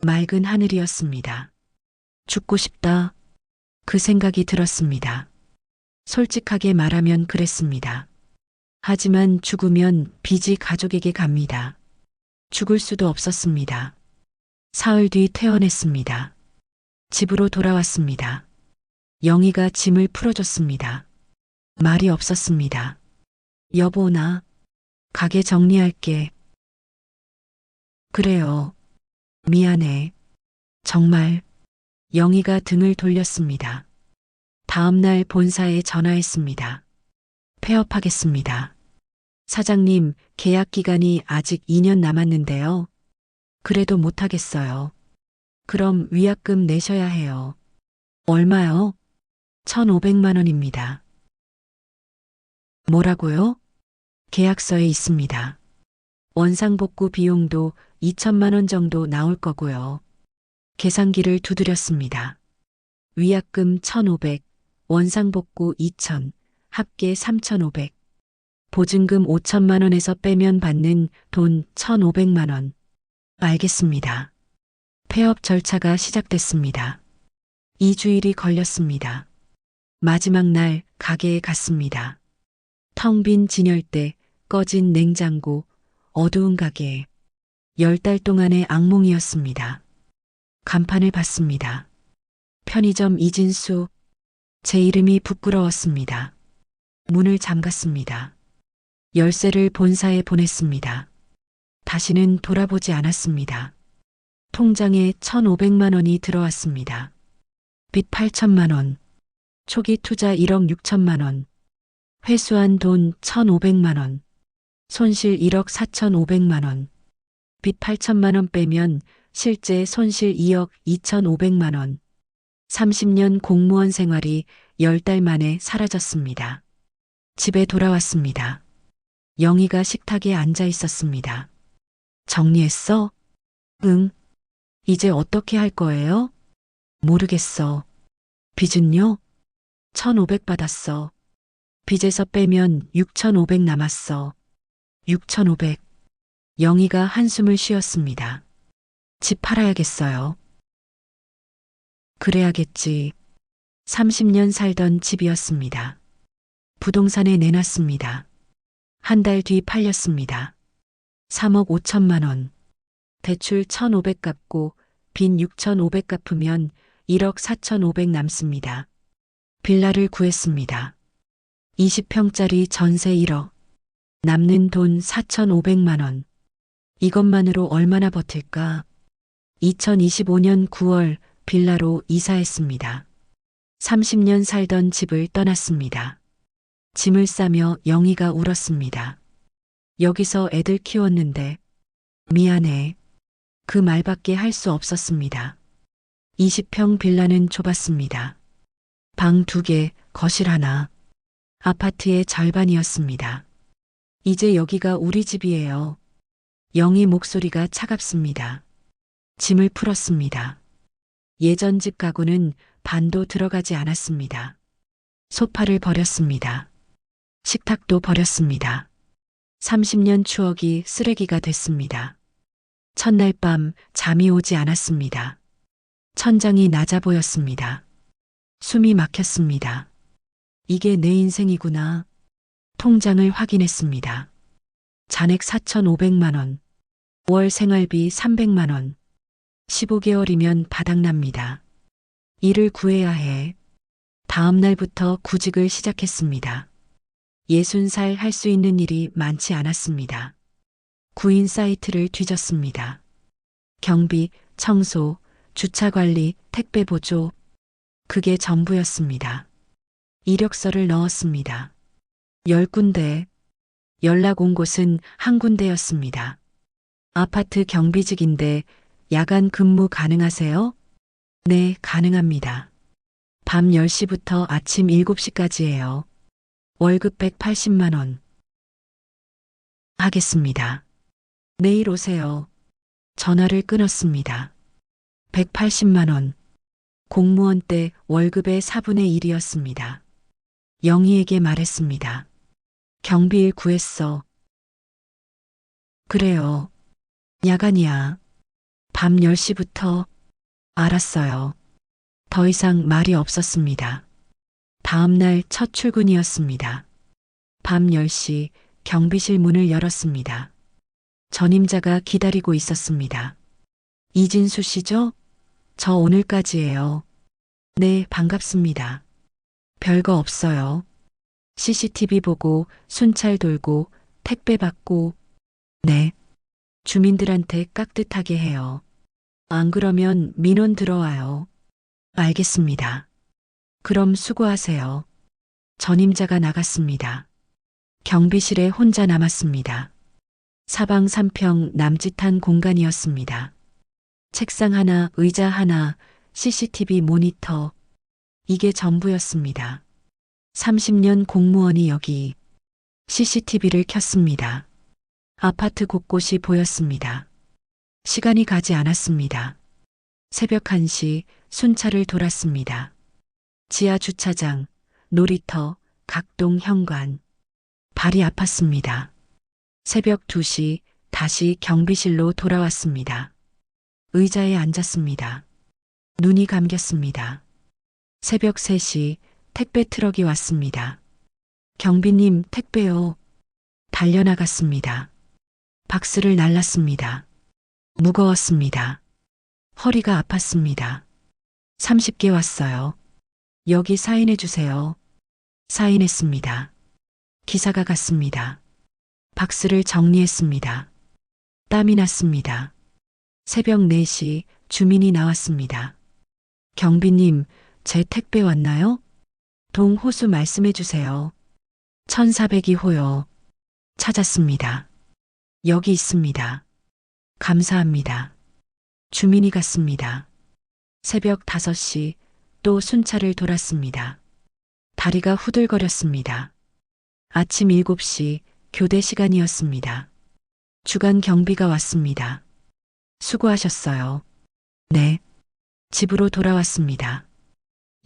맑은 하늘이었습니다. 죽고 싶다. 그 생각이 들었습니다. 솔직하게 말하면 그랬습니다. 하지만 죽으면 빚이 가족에게 갑니다. 죽을 수도 없었습니다. 사흘 뒤 퇴원했습니다. 집으로 돌아왔습니다. 영희가 짐을 풀어줬습니다. 말이 없었습니다. 여보, 나 가게 정리할게. 그래요. 미안해. 정말. 영희가 등을 돌렸습니다. 다음 날 본사에 전화했습니다. 폐업하겠습니다. 사장님, 계약 기간이 아직 2년 남았는데요. 그래도 못하겠어요. 그럼 위약금 내셔야 해요. 얼마요? 1,500만 원입니다. 뭐라고요? 계약서에 있습니다. 원상복구 비용도 2천만 원 정도 나올 거고요. 계산기를 두드렸습니다. 위약금 1,500, 원상복구 2천, 합계 3,500. 보증금 5천만 원에서 빼면 받는 돈 1,500만 원. 알겠습니다. 폐업 절차가 시작됐습니다. 2주일이 걸렸습니다. 마지막 날 가게에 갔습니다. 텅 빈 진열대, 꺼진 냉장고, 어두운 가게. 10달 동안의 악몽이었습니다. 간판을 봤습니다. 편의점 이진수. 제 이름이 부끄러웠습니다. 문을 잠갔습니다. 열쇠를 본사에 보냈습니다. 다시는 돌아보지 않았습니다. 통장에 1,500만 원이 들어왔습니다. 빚 8천만 원. 초기 투자 1억 6천만 원. 회수한 돈 1,500만 원. 손실 1억 4,500만 원. 빚 8천만 원 빼면 실제 손실 2억 2,500만 원. 30년 공무원 생활이 10달 만에 사라졌습니다. 집에 돌아왔습니다. 영희가 식탁에 앉아 있었습니다. 정리했어? 응. 이제 어떻게 할 거예요? 모르겠어. 빚은요? 1,500 받았어. 빚에서 빼면 6,500 남았어. 6,500. 영희가 한숨을 쉬었습니다. 집 팔아야겠어요. 그래야겠지. 30년 살던 집이었습니다. 부동산에 내놨습니다. 한 달 뒤 팔렸습니다. 3억 5천만 원. 대출 1,500 갚고 빈 6,500 갚으면 1억 4,500 남습니다. 빌라를 구했습니다. 20평짜리 전세 1억. 남는 돈 4,500만 원. 이것만으로 얼마나 버틸까? 2025년 9월 빌라로 이사했습니다. 30년 살던 집을 떠났습니다. 짐을 싸며 영희가 울었습니다. 여기서 애들 키웠는데 미안해. 그 말밖에 할 수 없었습니다. 20평 빌라는 좁았습니다. 방 2개, 거실 하나. 아파트의 절반이었습니다. 이제 여기가 우리 집이에요. 영희 목소리가 차갑습니다. 짐을 풀었습니다. 예전 집 가구는 반도 들어가지 않았습니다. 소파를 버렸습니다. 식탁도 버렸습니다. 30년 추억이 쓰레기가 됐습니다. 첫날 밤 잠이 오지 않았습니다. 천장이 낮아 보였습니다. 숨이 막혔습니다. 이게 내 인생이구나. 통장을 확인했습니다. 잔액 4,500만 원. 월 생활비 300만 원. 15개월이면 바닥납니다. 일을 구해야 해. 다음 날부터 구직을 시작했습니다. 60살 할 수 있는 일이 많지 않았습니다. 구인 사이트를 뒤졌습니다. 경비, 청소, 주차 관리, 택배 보조. 그게 전부였습니다. 이력서를 넣었습니다. 10군데. 연락 온 곳은 한 군데였습니다. 아파트 경비직인데 야간 근무 가능하세요? 네, 가능합니다. 밤 10시부터 아침 7시까지예요. 월급 180만 원. 하겠습니다. 내일 오세요. 전화를 끊었습니다. 180만 원. 공무원 때 월급의 4분의 1이었습니다. 영희에게 말했습니다. 경비일 구했어. 그래요. 야간이야. 밤 10시부터. 알았어요. 더 이상 말이 없었습니다. 다음 날 첫 출근이었습니다. 밤 10시 경비실 문을 열었습니다. 전임자가 기다리고 있었습니다. 이진수 씨죠? 저 오늘까지예요. 네, 반갑습니다. 별거 없어요. CCTV 보고 순찰 돌고 택배 받고. 네. 주민들한테 깍듯하게 해요. 안 그러면 민원 들어와요. 알겠습니다. 그럼 수고하세요. 전임자가 나갔습니다. 경비실에 혼자 남았습니다. 사방 3평 남짓한 공간이었습니다. 책상 하나, 의자 하나, CCTV 모니터. 이게 전부였습니다. 30년 공무원이 여기 CCTV를 켰습니다. 아파트 곳곳이 보였습니다. 시간이 가지 않았습니다. 새벽 1시 순찰을 돌았습니다. 지하 주차장, 놀이터, 각동 현관. 발이 아팠습니다. 새벽 2시 다시 경비실로 돌아왔습니다. 의자에 앉았습니다. 눈이 감겼습니다. 새벽 3시 택배 트럭이 왔습니다. 경비님 택배요. 달려나갔습니다. 박스를 날랐습니다. 무거웠습니다. 허리가 아팠습니다. 30개 왔어요. 여기 사인해 주세요. 사인했습니다. 기사가 갔습니다. 박스를 정리했습니다. 땀이 났습니다. 새벽 4시 주민이 나왔습니다. 경비님, 제 택배 왔나요? 동 호수 말씀해 주세요. 1402호요. 찾았습니다. 여기 있습니다. 감사합니다. 주민이 갔습니다. 새벽 5시 또 순찰을 돌았습니다. 다리가 후들거렸습니다. 아침 7시 교대 시간이었습니다. 주간 경비가 왔습니다. 수고하셨어요. 네. 집으로 돌아왔습니다.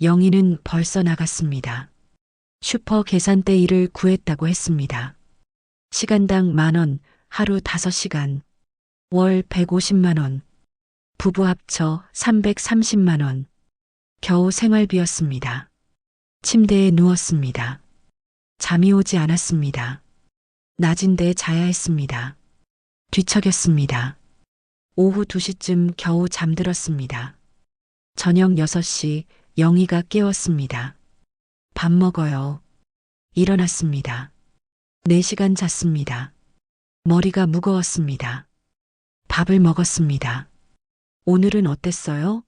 영희는 벌써 나갔습니다. 슈퍼 계산대 일을 구했다고 했습니다. 시간당 10,000원, 하루 5시간. 월 150만 원. 부부 합쳐 330만 원. 겨우 생활비였습니다. 침대에 누웠습니다. 잠이 오지 않았습니다. 낮인데 자야 했습니다. 뒤척였습니다. 오후 2시쯤 겨우 잠들었습니다. 저녁 6시 영희가 깨웠습니다. 밥 먹어요. 일어났습니다. 4시간 잤습니다. 머리가 무거웠습니다. 밥을 먹었습니다. 오늘은 어땠어요?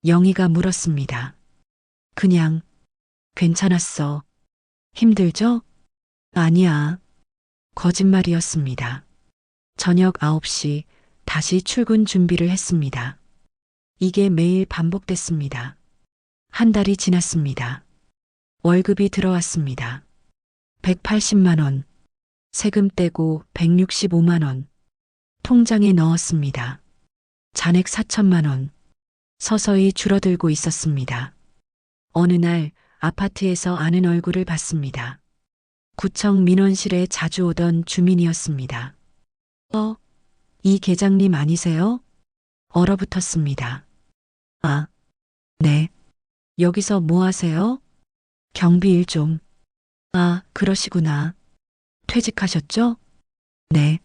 영희가 물었습니다. 그냥 괜찮았어. 힘들죠? 아니야. 거짓말이었습니다. 저녁 9시 다시 출근 준비를 했습니다. 이게 매일 반복됐습니다. 한 달이 지났습니다. 월급이 들어왔습니다. 180만 원. 세금 떼고 165만 원. 통장에 넣었습니다. 잔액 4천만 원. 서서히 줄어들고 있었습니다. 어느 날 아파트에서 아는 얼굴을 봤습니다. 구청 민원실에 자주 오던 주민이었습니다. 이 계장님 아니세요? 얼어붙었습니다. 아, 네. 여기서 뭐 하세요? 경비 일 좀. 아, 그러시구나. 퇴직하셨죠? 네.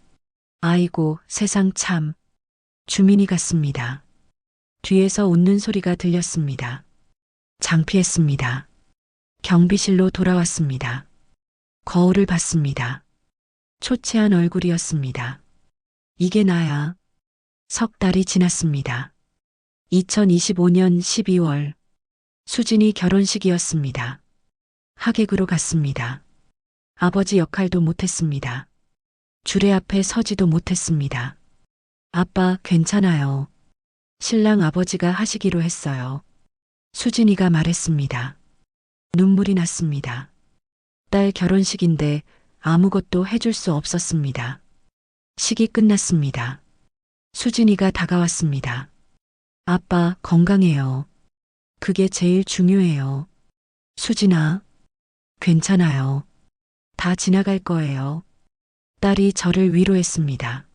아이고, 세상 참. 주민이 갔습니다. 뒤에서 웃는 소리가 들렸습니다. 창피했습니다. 경비실로 돌아왔습니다. 거울을 봤습니다. 초췌한 얼굴이었습니다. 이게 나야. 석 달이 지났습니다. 2025년 12월 수진이 결혼식이었습니다. 하객으로 갔습니다. 아버지 역할도 못했습니다. 주례 앞에 서지도 못했습니다. 아빠 괜찮아요. 신랑 아버지가 하시기로 했어요. 수진이가 말했습니다. 눈물이 났습니다. 딸 결혼식인데 아무것도 해줄 수 없었습니다. 식이 끝났습니다. 수진이가 다가왔습니다. 아빠 건강해요. 그게 제일 중요해요. 수진아, 괜찮아요. 다 지나갈 거예요. 딸이 저를 위로했습니다.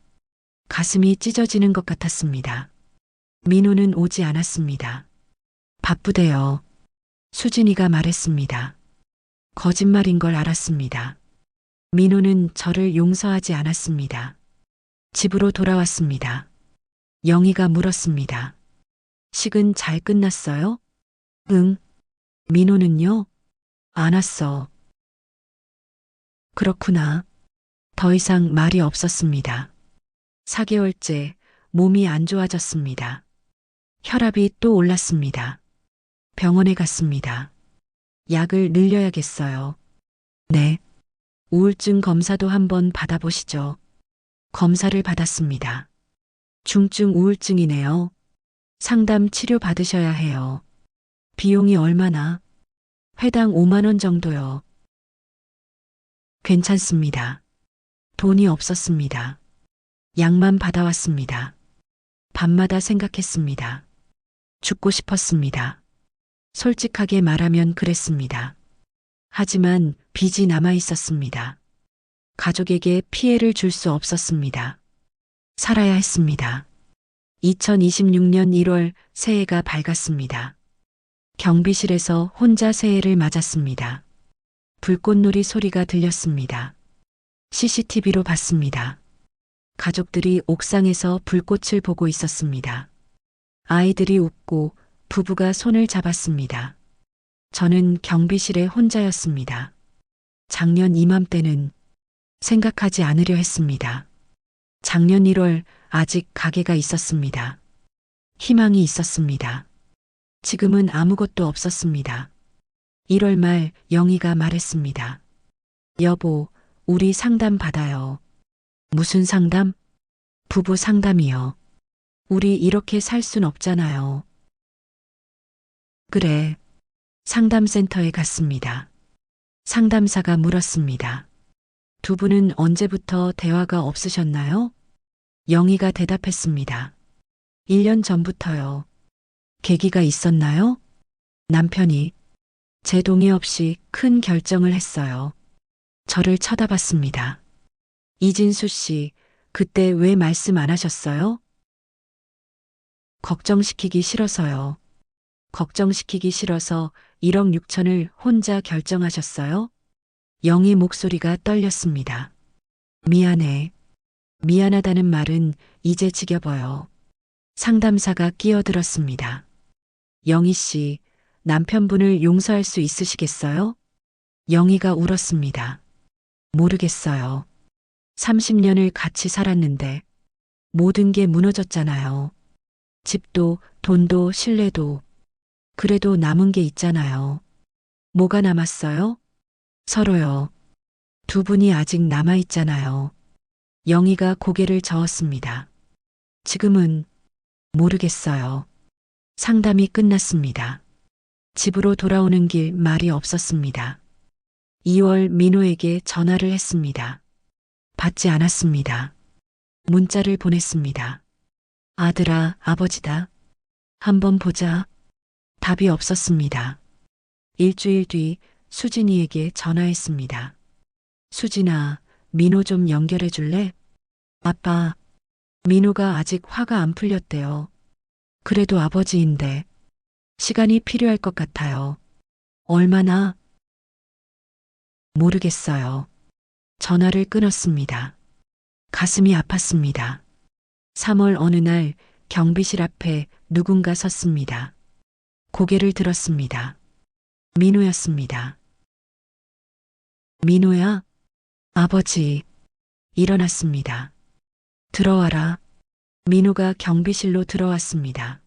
가슴이 찢어지는 것 같았습니다. 민호는 오지 않았습니다. 바쁘대요. 수진이가 말했습니다. 거짓말인 걸 알았습니다. 민호는 저를 용서하지 않았습니다. 집으로 돌아왔습니다. 영희가 물었습니다. 식은 잘 끝났어요? 응. 민호는요? 안 왔어. 그렇구나. 더 이상 말이 없었습니다. 4개월째 몸이 안 좋아졌습니다. 혈압이 또 올랐습니다. 병원에 갔습니다. 약을 늘려야겠어요. 네. 우울증 검사도 한번 받아보시죠. 검사를 받았습니다. 중증 우울증이네요. 상담 치료 받으셔야 해요. 비용이 얼마나? 회당 5만 원 정도요. 괜찮습니다. 돈이 없었습니다. 약만 받아왔습니다. 밤마다 생각했습니다. 죽고 싶었습니다. 솔직하게 말하면 그랬습니다. 하지만 빚이 남아 있었습니다. 가족에게 피해를 줄 수 없었습니다. 살아야 했습니다. 2026년 1월 새해가 밝았습니다. 경비실에서 혼자 새해를 맞았습니다. 불꽃놀이 소리가 들렸습니다. CCTV로 봤습니다. 가족들이 옥상에서 불꽃을 보고 있었습니다. 아이들이 웃고 부부가 손을 잡았습니다. 저는 경비실에 혼자였습니다. 작년 이맘때는 생각하지 않으려 했습니다. 작년 1월 아직 가게가 있었습니다. 희망이 있었습니다. 지금은 아무것도 없었습니다. 1월 말 영희가 말했습니다. 여보, 우리 상담 받아요. 무슨 상담? 부부 상담이요. 우리 이렇게 살 순 없잖아요. 그래. 상담센터에 갔습니다. 상담사가 물었습니다. 두 분은 언제부터 대화가 없으셨나요? 영희가 대답했습니다. 1년 전부터요. 계기가 있었나요? 남편이 제 동의 없이 큰 결정을 했어요. 저를 쳐다봤습니다. 이진수 씨, 그때 왜 말씀 안 하셨어요? 걱정시키기 싫어서요. 걱정시키기 싫어서 1억 6천을 혼자 결정하셨어요? 영희 목소리가 떨렸습니다. 미안해. 미안하다는 말은 이제 지겨워요. 상담사가 끼어들었습니다. 영희 씨, 남편분을 용서할 수 있으시겠어요? 영희가 울었습니다. 모르겠어요. 30년을 같이 살았는데 모든 게 무너졌잖아요. 집도, 돈도, 신뢰도. 그래도 남은 게 있잖아요. 뭐가 남았어요? 서로요. 두 분이 아직 남아있잖아요. 영희가 고개를 저었습니다. 지금은 모르겠어요. 상담이 끝났습니다. 집으로 돌아오는 길 말이 없었습니다. 2월 민호에게 전화를 했습니다. 받지 않았습니다. 문자를 보냈습니다. 아들아, 아버지다. 한번 보자. 답이 없었습니다. 일주일 뒤 수진이에게 전화했습니다. 수진아, 민호 좀 연결해 줄래? 아빠, 민호가 아직 화가 안 풀렸대요. 그래도 아버지인데 시간이 필요할 것 같아요. 얼마나? 모르겠어요. 전화를 끊었습니다. 가슴이 아팠습니다. 3월 어느 날 경비실 앞에 누군가 섰습니다. 고개를 들었습니다. 민호였습니다. 민호야? 아버지. 일어났습니다. 들어와라. 민호가 경비실로 들어왔습니다.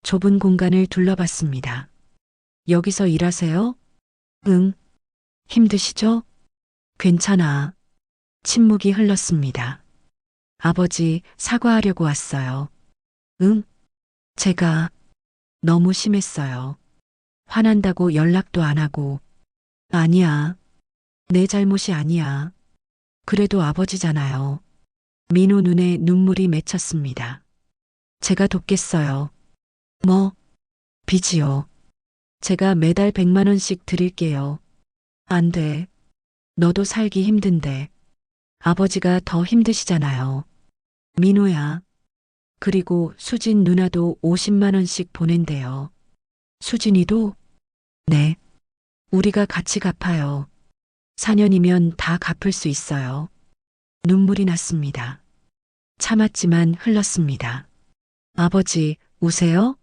좁은 공간을 둘러봤습니다. 여기서 일하세요? 응. 힘드시죠? 괜찮아. 침묵이 흘렀습니다. 아버지, 사과하려고 왔어요. 응? 제가 너무 심했어요. 화난다고 연락도 안 하고. 아니야. 내 잘못이 아니야. 그래도 아버지잖아요. 민호 눈에 눈물이 맺혔습니다. 제가 돕겠어요. 뭐? 빚이요. 제가 매달 100만 원씩 드릴게요. 안 돼. 너도 살기 힘든데. 아버지가 더 힘드시잖아요. 민호야. 그리고 수진 누나도 50만 원씩 보낸대요. 수진이도? 네. 우리가 같이 갚아요. 4년이면 다 갚을 수 있어요. 눈물이 났습니다. 참았지만 흘렀습니다. 아버지, 우세요?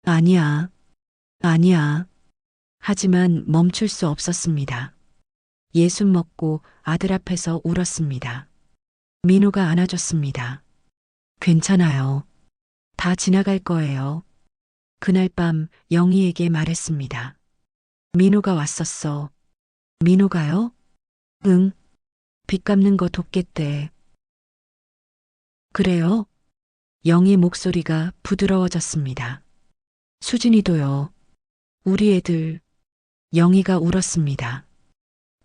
아니야. 아니야. 하지만 멈출 수 없었습니다. 예순 먹고 아들 앞에서 울었습니다. 민호가 안아줬습니다. 괜찮아요. 다 지나갈 거예요. 그날 밤 영희에게 말했습니다. 민호가 왔었어. 민호가요? 응. 빚 갚는 거 돕겠대. 그래요? 영희 목소리가 부드러워졌습니다. 수진이도요. 우리 애들. 영희가 울었습니다.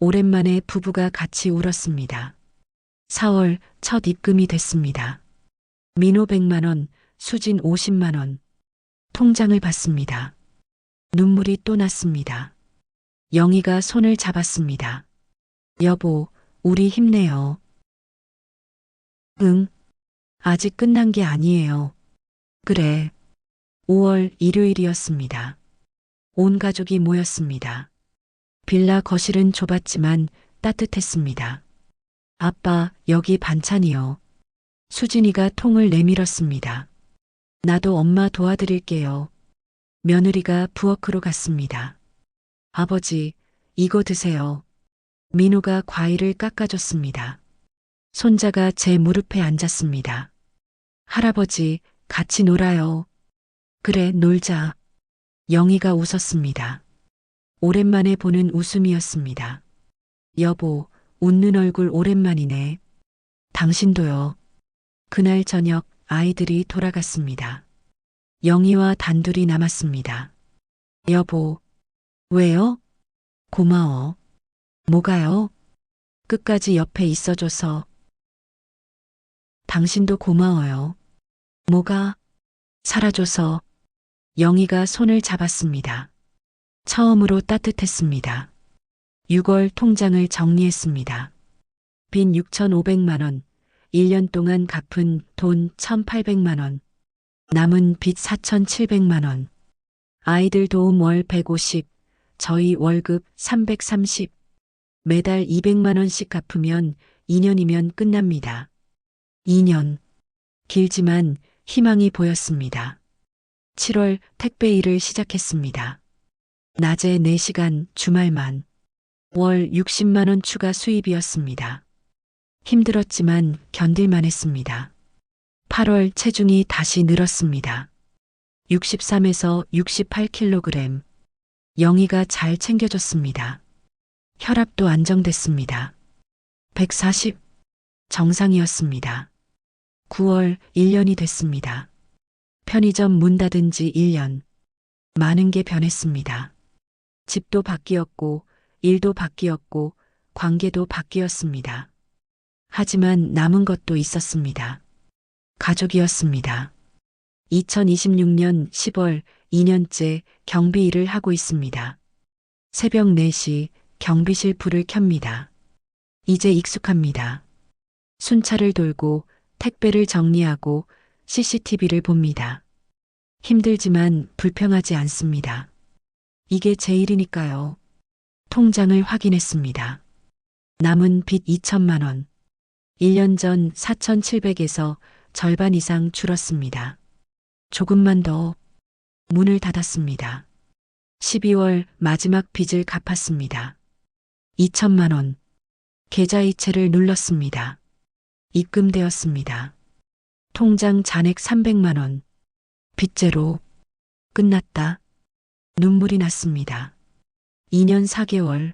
오랜만에 부부가 같이 울었습니다. 4월 첫 입금이 됐습니다. 민호 100만 원, 수진 50만 원. 통장을 받습니다. 눈물이 또 났습니다. 영희가 손을 잡았습니다. 여보, 우리 힘내요. 응. 아직 끝난 게 아니에요. 그래. 5월 일요일이었습니다. 온 가족이 모였습니다. 빌라 거실은 좁았지만 따뜻했습니다. 아빠, 여기 반찬이요. 수진이가 통을 내밀었습니다. 나도 엄마 도와드릴게요. 며느리가 부엌으로 갔습니다. 아버지, 이거 드세요. 민호가 과일을 깎아줬습니다. 손자가 제 무릎에 앉았습니다. 할아버지, 같이 놀아요. 그래, 놀자. 영희가 웃었습니다. 오랜만에 보는 웃음이었습니다. 여보, 웃는 얼굴 오랜만이네. 당신도요. 그날 저녁 아이들이 돌아갔습니다. 영희와 단둘이 남았습니다. 여보, 왜요? 고마워. 뭐가요? 끝까지 옆에 있어줘서. 당신도 고마워요. 뭐가? 살아줘서. 영희가 손을 잡았습니다. 처음으로 따뜻했습니다. 6월 통장을 정리했습니다. 빚 6,500만 원, 1년 동안 갚은 돈 1,800만 원, 남은 빚 4,700만 원. 아이들 도움 월 150, 저희 월급 330, 매달 200만 원씩 갚으면 2년이면 끝납니다. 2년. 길지만 희망이 보였습니다. 7월 택배 일을 시작했습니다. 낮에 4시간 주말만. 월 60만 원 추가 수입이었습니다. 힘들었지만 견딜만 했습니다. 8월 체중이 다시 늘었습니다. 63에서 68kg. 영희가 잘 챙겨줬습니다. 혈압도 안정됐습니다. 140. 정상이었습니다. 9월 1년이 됐습니다. 편의점 문 닫은 지 1년. 많은 게 변했습니다. 집도 바뀌었고, 일도 바뀌었고, 관계도 바뀌었습니다. 하지만 남은 것도 있었습니다. 가족이었습니다. 2026년 10월 2년째 경비 일을 하고 있습니다. 새벽 4시 경비실 불을 켭니다. 이제 익숙합니다. 순찰을 돌고 택배를 정리하고 CCTV를 봅니다. 힘들지만 불평하지 않습니다. 이게 제 일이니까요. 통장을 확인했습니다. 남은 빚 2천만 원. 1년 전 4,700에서 절반 이상 줄었습니다. 조금만 더. 문을 닫았습니다. 12월 마지막 빚을 갚았습니다. 2천만 원. 계좌이체를 눌렀습니다. 입금되었습니다. 통장 잔액 300만 원. 빚제로. 끝났다. 눈물이 났습니다. 2년 4개월.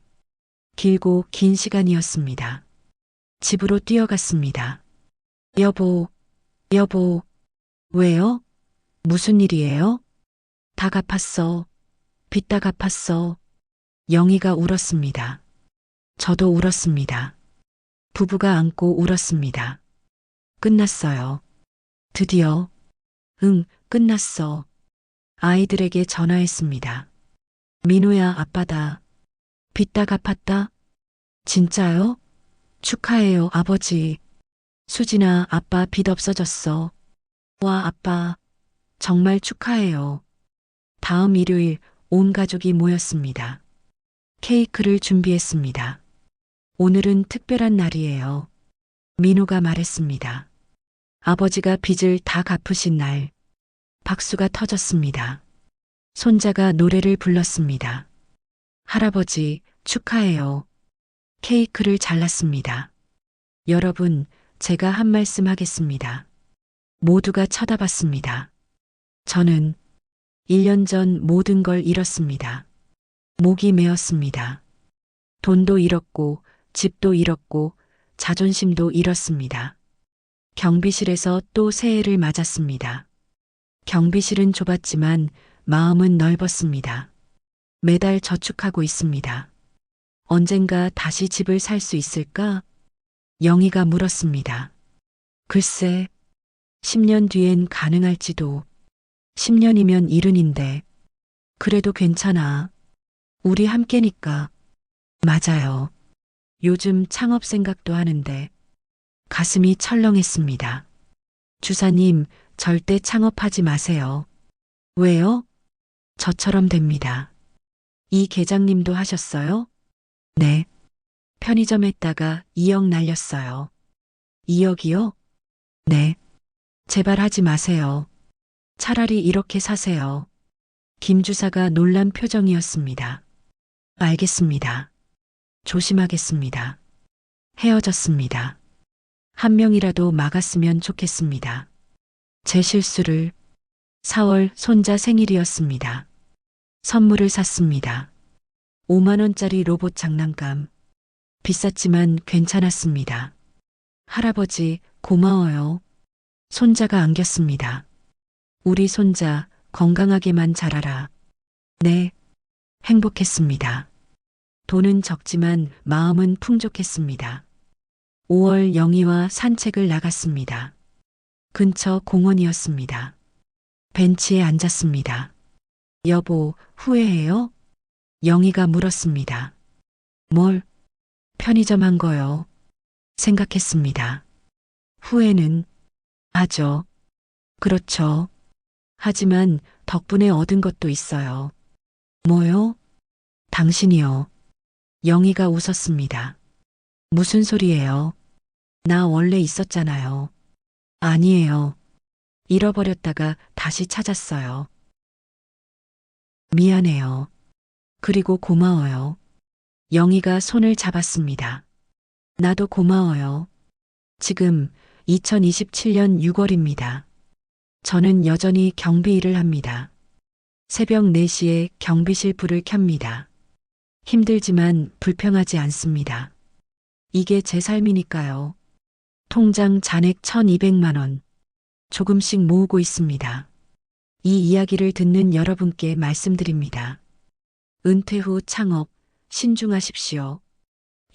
길고 긴 시간이었습니다. 집으로 뛰어갔습니다. 여보, 여보. 왜요? 무슨 일이에요? 다 갚았어. 빚 다 갚았어. 영희가 울었습니다. 저도 울었습니다. 부부가 안고 울었습니다. 끝났어요. 드디어. 응, 끝났어. 아이들에게 전화했습니다. 민호야, 아빠다. 빚 다 갚았다? 진짜요? 축하해요, 아버지. 수진아, 아빠 빚 없어졌어. 와, 아빠. 정말 축하해요. 다음 일요일 온 가족이 모였습니다. 케이크를 준비했습니다. 오늘은 특별한 날이에요. 민호가 말했습니다. 아버지가 빚을 다 갚으신 날. 박수가 터졌습니다. 손자가 노래를 불렀습니다. 할아버지, 축하해요. 케이크를 잘랐습니다. 여러분, 제가 한 말씀 하겠습니다. 모두가 쳐다봤습니다. 저는 1년 전 모든 걸 잃었습니다. 목이 메었습니다. 돈도 잃었고, 집도 잃었고, 자존심도 잃었습니다. 경비실에서 또 새해를 맞았습니다. 경비실은 좁았지만 마음은 넓었습니다. 매달 저축하고 있습니다. 언젠가 다시 집을 살 수 있을까? 영희가 물었습니다. 글쎄, 10년 뒤엔 가능할지도. 10년이면 이른인데. 그래도 괜찮아. 우리 함께니까. 맞아요. 요즘 창업 생각도 하는데. 가슴이 철렁했습니다. 주사님, 절대 창업하지 마세요. 왜요? 저처럼 됩니다. 이 계장님도 하셨어요? 네. 편의점 했다가 2억 날렸어요. 2억이요? 네. 제발 하지 마세요. 차라리 이렇게 사세요. 김 주사가 놀란 표정이었습니다. 알겠습니다. 조심하겠습니다. 헤어졌습니다. 한 명이라도 막았으면 좋겠습니다. 제 실수를. 4월 손자 생일이었습니다. 선물을 샀습니다. 5만 원짜리 로봇 장난감. 비쌌지만 괜찮았습니다. 할아버지, 고마워요. 손자가 안겼습니다. 우리 손자 건강하게만 자라라. 네, 행복했습니다. 돈은 적지만 마음은 풍족했습니다. 5월 영희와 산책을 나갔습니다. 근처 공원이었습니다. 벤치에 앉았습니다. 여보, 후회해요? 영희가 물었습니다. 뭘? 편의점 한 거요. 생각했습니다. 후회는? 하죠. 그렇죠. 하지만 덕분에 얻은 것도 있어요. 뭐요? 당신이요. 영희가 웃었습니다. 무슨 소리예요? 나 원래 있었잖아요. 아니에요. 잃어버렸다가 다시 찾았어요. 미안해요. 그리고 고마워요. 영희가 손을 잡았습니다. 나도 고마워요. 지금 2027년 6월입니다. 저는 여전히 경비 일을 합니다. 새벽 4시에 경비실 불을 켭니다. 힘들지만 불평하지 않습니다. 이게 제 삶이니까요. 통장 잔액 1200만 원. 조금씩 모으고 있습니다. 이 이야기를 듣는 여러분께 말씀드립니다. 은퇴 후 창업, 신중하십시오.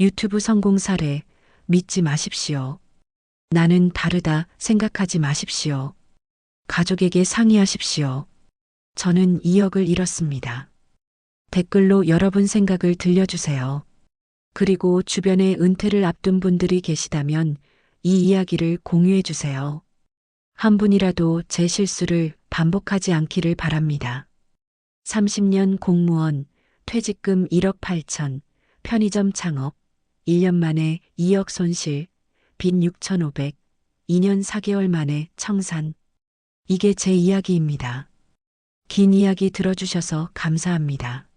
유튜브 성공 사례, 믿지 마십시오. 나는 다르다 생각하지 마십시오. 가족에게 상의하십시오. 저는 2억을 잃었습니다. 댓글로 여러분 생각을 들려주세요. 그리고 주변에 은퇴를 앞둔 분들이 계시다면 이 이야기를 공유해 주세요. 한 분이라도 제 실수를 반복하지 않기를 바랍니다. 30년 공무원, 퇴직금 1억 8천, 편의점 창업, 1년 만에 2억 손실, 빚 6,500, 2년 4개월 만에 청산. 이게 제 이야기입니다. 긴 이야기 들어주셔서 감사합니다.